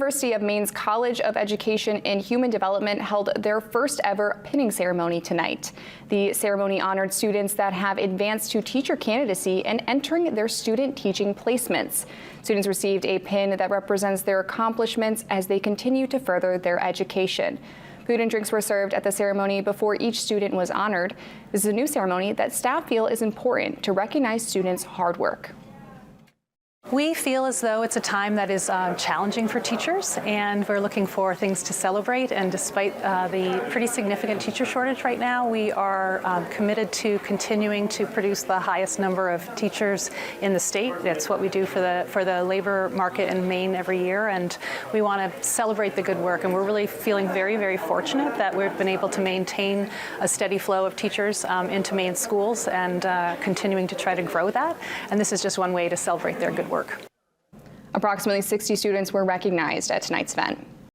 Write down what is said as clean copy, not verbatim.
University of Maine's College of Education and Human Development held their first ever pinning ceremony tonight. The ceremony honored students that have advanced to teacher candidacy and entering their student teaching placements. Students received a pin that represents their accomplishments as they continue to further their education. Food and drinks were served at the ceremony before each student was honored. This is a new ceremony that staff feel is important to recognize students' hard work. We feel as though it's a time that is challenging for teachers, and we're looking for things to celebrate. And despite the pretty significant teacher shortage right now, we are committed to continuing to produce the highest number of teachers in the state. That's what we do for the labor market in Maine every year, and we want to celebrate the good work. And we're really feeling very, very fortunate that we've been able to maintain a steady flow of teachers into Maine schools and continuing to try to grow that. And this is just one way to celebrate their good work. Approximately 60 students were recognized at tonight's event.